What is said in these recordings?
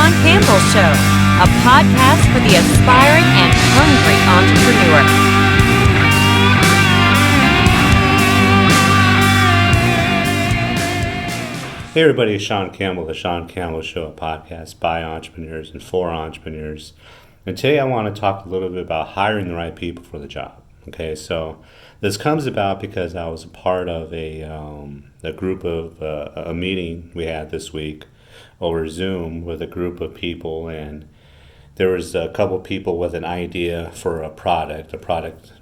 Sean Campbell Show, a podcast for the aspiring and hungry entrepreneur. Hey everybody, it's Sean Campbell, the Sean Campbell Show, a podcast by entrepreneurs and for entrepreneurs. And today I want to talk a little bit about hiring the right people for the job. Okay, so this comes about because I was a part of a group of a meeting we had this week over Zoom with a group of people, and there was a couple people with an idea for a product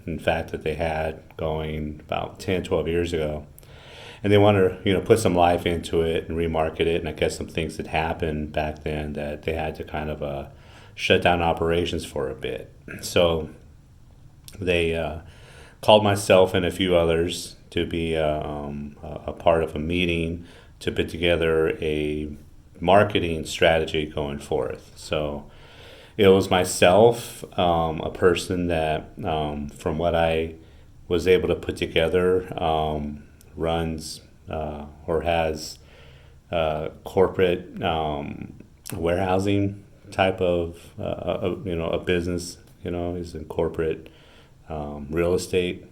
in fact that they had going about 10, 12 years ago. And they want to, put some life into it and remarket it. And I guess some things that happened back then that they had to kind of shut down operations for a bit. So they called myself and a few others to be a part of a meeting to put together a marketing strategy going forth. So it was myself, a person that, from what I was able to put together, runs or has corporate warehousing type of a business. He's in corporate real estate,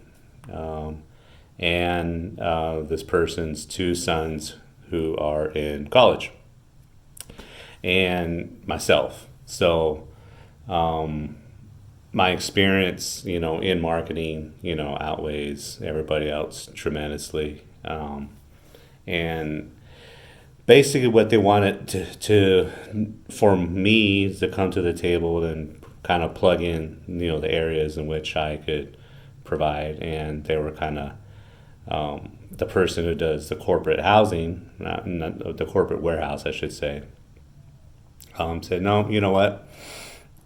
and this person's two sons who are in college, and myself. So my experience, in marketing, outweighs everybody else tremendously. And basically what they wanted to for me to come to the table and kind of plug in, the areas in which I could provide. And they were kind of, the person who does the corporate housing, not the corporate warehouse, I should say, said, no, you know what?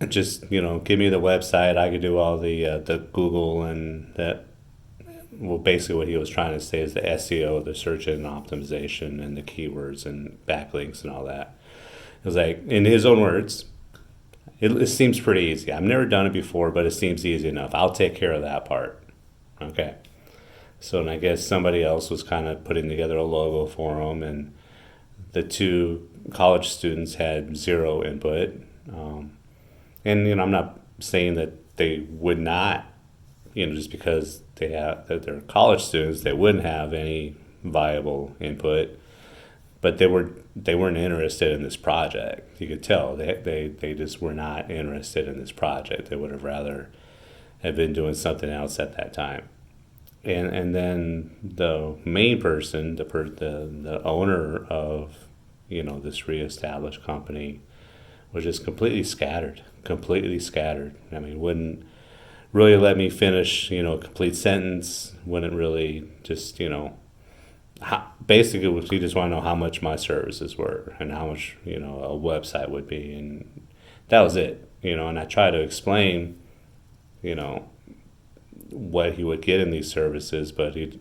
Just give me the website. I could do all the Google and that. Well, basically what he was trying to say is the SEO, the search engine optimization, and the keywords and backlinks and all that. It was like, in his own words, it seems pretty easy. I've never done it before, but it seems easy enough. I'll take care of that part. Okay. So, and I guess somebody else was kind of putting together a logo for him, and the two college students had zero input. And I'm not saying that they would not, just because that they're college students, they wouldn't have any viable input, but they weren't interested in this project. You could tell they just were not interested in this project. They would have rather have been doing something else at that time. And then the main person, the owner of this reestablished company, was just completely scattered. I mean, wouldn't really let me finish, a complete sentence. Wouldn't really just, basically he just wanted to know how much my services were and how much, a website would be. And that was it, and I try to explain, what he would get in these services, but he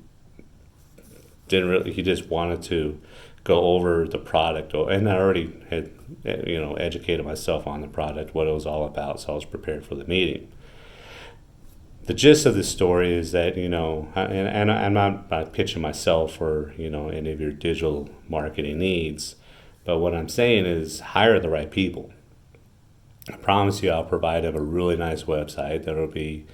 didn't really, he just wanted to go over the product, and I already had, educated myself on the product, what it was all about, so I was prepared for the meeting. The gist of the story is that, and I'm not pitching myself or, any of your digital marketing needs, but what I'm saying is hire the right people. I promise you I'll provide him a really nice website that'll be,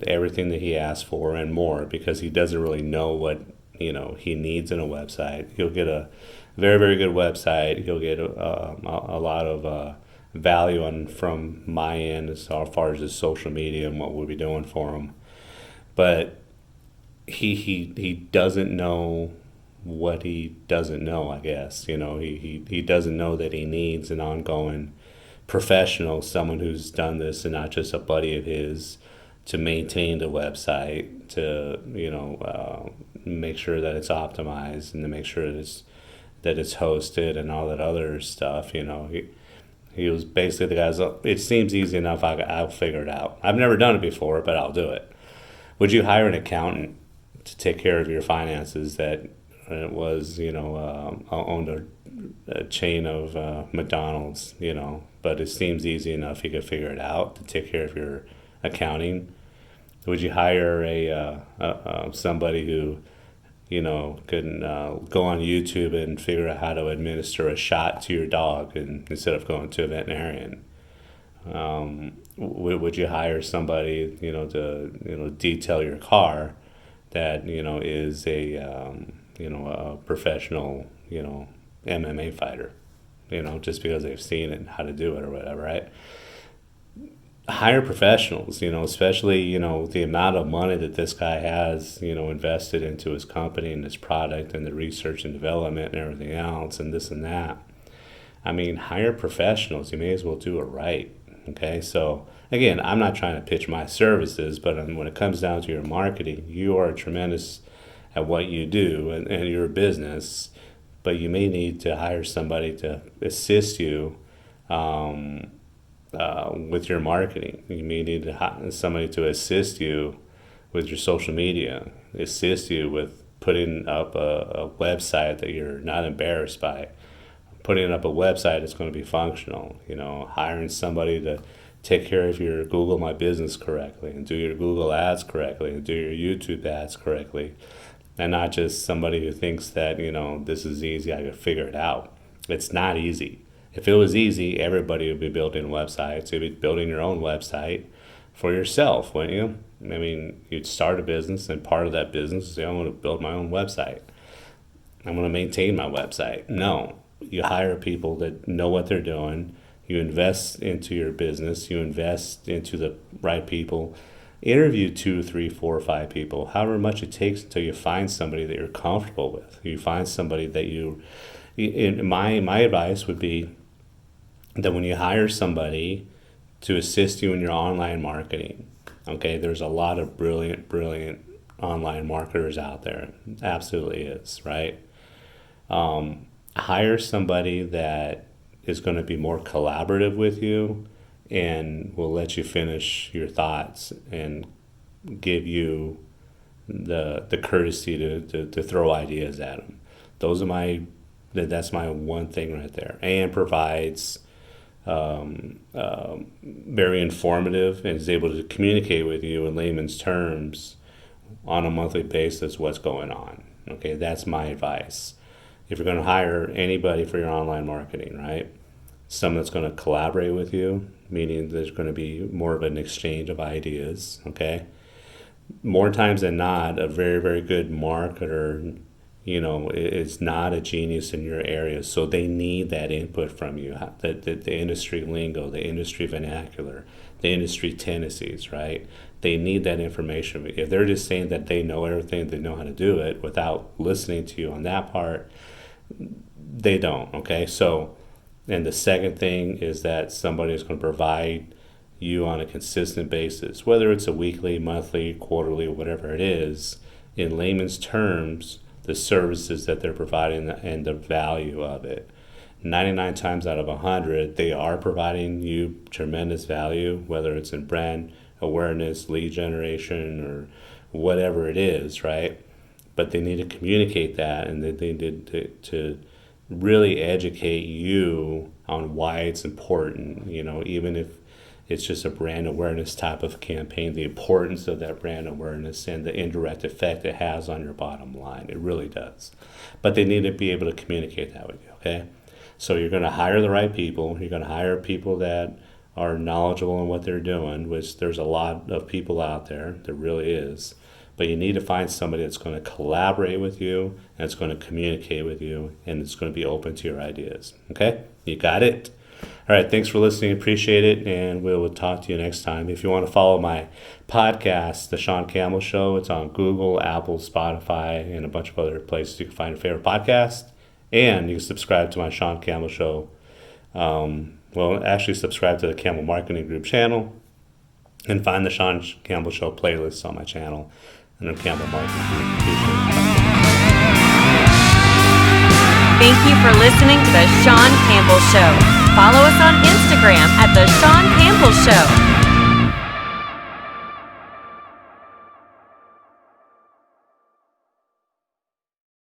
everything that he asked for and more, because he doesn't really know what, he needs in a website. He'll get a very, very good website. He'll get a lot of value from my end as far as his social media and what we'll be doing for him. But he doesn't know what he doesn't know, I guess. He doesn't know that he needs an ongoing professional, someone who's done this and not just a buddy of his, to maintain the website, to make sure that it's optimized and to make sure that it's hosted and all that other stuff. He was basically the guy's, it seems easy enough, I'll figure it out. I've never done it before, but I'll do it. Would you hire an accountant to take care of your finances that was, owned a chain of McDonald's, but it seems easy enough he could figure it out to take care of your accounting? Would you hire somebody who can go on YouTube and figure out how to administer a shot to your dog instead of going to a veterinarian. Would you hire somebody, to detail your car that, is a professional, MMA fighter, just because they've seen it and how to do it or whatever, right? Hire professionals, especially, the amount of money that this guy has, invested into his company and his product and the research and development and everything else and this and that. I mean, hire professionals. You may as well do it right. Okay, so again, I'm not trying to pitch my services, but when it comes down to your marketing, you are tremendous at what you do and your business, but you may need to hire somebody to assist you with your marketing. You may need to hire somebody to assist you with your social media, assist you with putting up a website that you're not embarrassed by, putting up a website that's going to be functional, hiring somebody to take care of your Google My Business correctly and do your Google ads correctly and do your YouTube ads correctly, and not just somebody who thinks that, this is easy, I can figure it out. It's not easy. If it was easy, everybody would be building websites. You'd be building your own website for yourself, wouldn't you? I mean, you'd start a business, and part of that business is, I want to build my own website. I'm going to maintain my website. No. You hire people that know what they're doing. You invest into your business. You invest into the right people. Interview 2, 3, 4, 5 people, however much it takes until you find somebody that you're comfortable with. You find somebody that my advice would be that when you hire somebody to assist you in your online marketing, okay, there's a lot of brilliant online marketers out there. Absolutely is, right? Hire somebody that is going to be more collaborative with you and will let you finish your thoughts and give you the courtesy to throw ideas at them. That's my one thing right there. And provides very informative and is able to communicate with you in layman's terms on a monthly basis what's going on. Okay, that's my advice. If you're going to hire anybody for your online marketing, right? Someone that's going to collaborate with you, meaning there's going to be more of an exchange of ideas, okay? More times than not, a very, very good marketer, is not a genius in your area, so they need that input from you, the industry lingo, the industry vernacular, the industry tendencies, right? They need that information. If they're just saying that they know everything, they know how to do it without listening to you on that part, they don't, okay? So, and the second thing is that somebody is going to provide you on a consistent basis, whether it's a weekly, monthly, quarterly, whatever it is, in layman's terms, the services that they're providing and the value of it. 99 times out of 100, they are providing you tremendous value, whether it's in brand awareness, lead generation, or whatever it is, right? But they need to communicate that, and they need to really educate you on why it's important, even if it's just a brand awareness type of campaign, the importance of that brand awareness and the indirect effect it has on your bottom line. It really does. But they need to be able to communicate that with you, okay? So you're going to hire the right people. You're going to hire people that are knowledgeable in what they're doing, which there's a lot of people out there. There really is. But you need to find somebody that's going to collaborate with you, and it's going to communicate with you, and it's going to be open to your ideas. Okay? You got it? All right, thanks for listening. Appreciate it, and we'll talk to you next time. If you want to follow my podcast, The Sean Campbell Show, it's on Google, Apple, Spotify, and a bunch of other places you can find your favorite podcast. And you can subscribe to my Sean Campbell Show. Actually subscribe to the Campbell Marketing Group channel and find the Sean Campbell Show playlist on my channel and the Campbell Marketing Group. Thank you for listening to The Sean Campbell Show. Follow us on Instagram at The Sean Campbell Show.